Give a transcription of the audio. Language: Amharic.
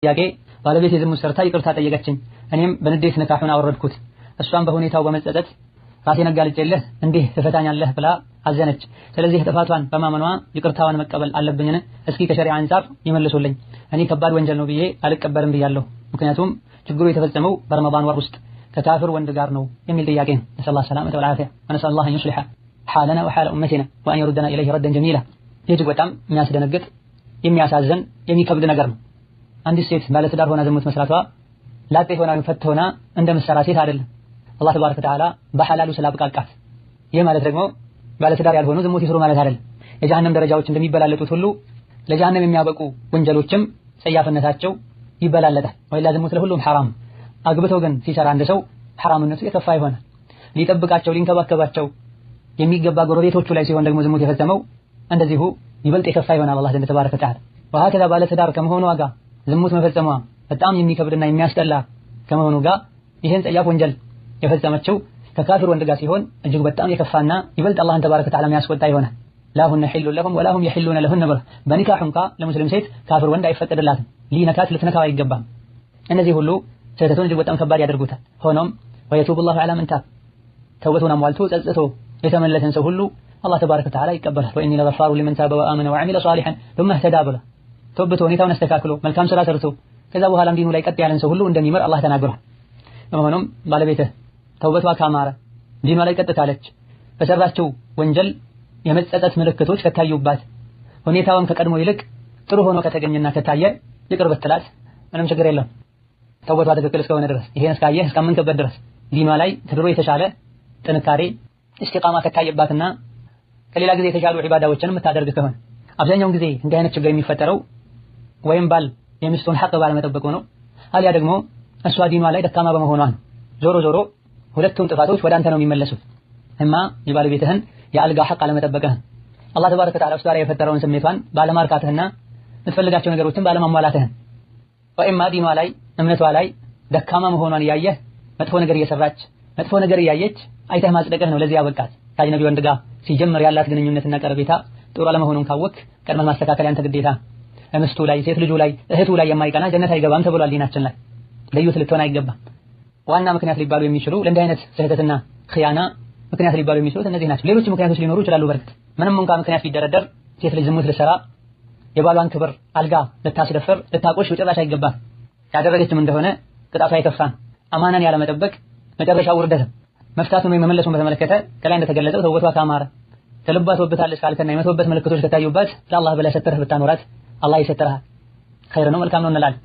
ጥያቄ ባለቤት የዝሙት ሰርታ ይቅርታ ጠየቀችኝ። እኔም በንዴት ንካሑን አወረድኩት። እሷም በሁኔታው በመጸጸት ራሴን አጋልጬልህ እንዲህ ትፈታኛለህ ብላ አዘነች። ስለዚህ ጥፋቷን በማመኗ ይቅርታዋን መቀበል አለብኝን? እስኪ ከሸሪዓ አንፃር ይመልሱልኝ። እኔ ከባድ ወንጀል ነው ብዬ አልቀበልም ብያለሁ። ምክንያቱም ችግሩ የተፈጸመው በረመዳን ወር ውስጥ ከካፍር ወንድ ጋር ነው የሚል ጥያቄ ነው። ነስአላሁ ሰላመተ ወልዓፊያ ወነስአሉላህ አን ዩስሊሐ ሓለና ወሓለ ኡመቲና ወአን የሩደና ኢለይሂ ረደን ጀሚላ። ይህ እጅግ በጣም የሚያስደነግጥ የሚያሳዝን የሚከብድ ነገር ነው። አንዲት ሴት ባለትዳር ሆና ዝሙት መስራቷ ላጤ ሆና ፈት ሆና እንደምትሰራ ሴት አይደለም። አላህ ተባረከ ወተዓላ በሐላሉ ስላብቃቃት። ይህ ማለት ደግሞ ባለትዳር ያልሆኑ ዝሙት ይስሩ ማለት አይደለም። የጀሃነም ደረጃዎች እንደሚበላለጡት ሁሉ ለጀሃነም የሚያበቁ ወንጀሎችም ጸያፍነታቸው ይበላለጣል። ወይላ ዝሙት ለሁሉም ሐራም። አግብተው ግን ሲሰራ አንድ ሰው ሐራምነቱ የከፋ ይሆናል። ሊጠብቃቸው ሊንከባከባቸው የሚገባ ጎረቤቶቹ ላይ ሲሆን ደግሞ ዝሙት የፈጸመው እንደዚሁ ይበልጥ የከፋ ይሆናል አላህ ዘንድ ተባረከ ወተዓላ። ወሀከዛ ባለትዳር ከመሆኗ ጋር ዝሙት መፈጸሟ በጣም የሚከብድና የሚያስጠላ ከመሆኑ ጋር ይህን ጸያፍ ወንጀል የፈጸመችው ከካፊር ወንድ ጋር ሲሆን እጅግ በጣም የከፋና ይበልጥ አላህን ተባረከ ወተዓላ የሚያስቆጣ ይሆናል። ላሁነ ሒሉ ለሁም ወላሁም የሒሉነ ለሁነ ብላ በኒካህ እንኳ ለሙስሊም ሴት ካፊር ወንድ አይፈቀድላትም። ሊነካት ልትነካው አይገባም። እነዚህ ሁሉ ስህተቱን እጅግ በጣም ከባድ ያደርጉታል። ሆኖም ወየቱቡላሁ ዐላ መን ታብ ተውበቱን አሟልቶ ጸጽቶ የተመለሰን ሰው ሁሉ አላህ ተባረከ ወተዓላ ይቀበላል። ወኢኒ ለገፋሩ ሊመን ታበ ወአመነ ወዐሚለ ሷሊሐን ثم اهتدى ብላ ተውበቱ ሁኔታውን አስተካክሎ መልካም ስራ ሰርቶ ከዛ በኋላ ዲኑ ላይ ቀጥ ያለን ሰው ሁሉ እንደሚመር አላህ ተናግሯል። በመሆኑም ባለቤትህ ተውበቷ ካማረ ዲኗ ላይ ቀጥ ካለች በሰራችው ወንጀል የመጸጸት ምልክቶች ከታዩባት ሁኔታውን ከቀድሞ ይልቅ ጥሩ ሆኖ ከተገኘና ከታየ ይቅር ብትላት ምንም ችግር የለውም። ተውበቷ ትክክል እስከሆነ ድረስ ይሄን እስካየህ እስካመንክበት ድረስ ዲኗ ላይ ከድሮ የተሻለ ጥንካሬ ኢስቲቃማ ከታየባትና ከሌላ ጊዜ የተሻሉ ዒባዳዎችን የምታደርግ ከሆነ አብዛኛውን ጊዜ እንዲህ አይነት ችግር የሚፈጠረው ወይም ባል የሚስቱን ሐቅ ባለመጠበቁ ነው፣ አልያ ደግሞ እሷ ዲኗ ላይ ደካማ በመሆኗ ነው። ዞሮ ዞሮ ሁለቱም ጥፋቶች ወደ አንተ ነው የሚመለሱት። እማ የባለቤትህን የአልጋ ሐቅ አለመጠበቅህን አላህ ተባረከ ወተዓላ እሷ ላይ የፈጠረውን ስሜቷን ባለማርካትህና የምትፈልጋቸው ነገሮችን ባለማሟላትህን፣ ወይማ ዲኗ ላይ እምነቷ ላይ ደካማ መሆኗን እያየህ መጥፎ ነገር እየሰራች መጥፎ ነገር እያየች አይተህ ማጽደቅህ ነው ለዚህ ያበቃት። ከአጅነቢ ወንድ ጋር ሲጀምር ያላት ግንኙነትና ቀረቤታ ጥሩ አለመሆኑን ካወቅ ቀድመህ ማስተካከል ያንተ ግዴታ። ምስቱ ላይ ሴት ልጁ ላይ እህቱ ላይ የማይቀና ጀነት አይገባም ተብሏል ዲናችን ላይ። ለዩት ልትሆን አይገባም። ዋና ምክንያት ሊባሉ የሚችሉ ለእንዲህ አይነት ስህተትና ኺያና ምክንያት ሊባሉ የሚችሉት እነዚህ ናቸው። ሌሎች ምክንያቶች ሊኖሩ ይችላሉ። በርግጥ ምንም እንኳን ምክንያት ቢደረደር ሴት ልጅ ዝሙት ልትሰራ የባሏን ክብር አልጋ ልታስደፍር ልታቆሽ በጭራሽ አይገባም። ያደረገችም እንደሆነ ቅጣቷ የከፋ ነው። አማናን ያለመጠበቅ መጨረሻው ውርደት። መፍታቱን ወይም መመለሱን በተመለከተ ከላይ እንደተገለጸው ተውበቷ ካማረ ከልቧ ተወብታለች ካልከና የመተውበት ምልክቶች ከታዩባት ለአላህ ብለህ ሰተርህ ብታኖራት አላህ ይሰጥርሃል። ኸይር ነው፣ መልካም ነው እንላለን።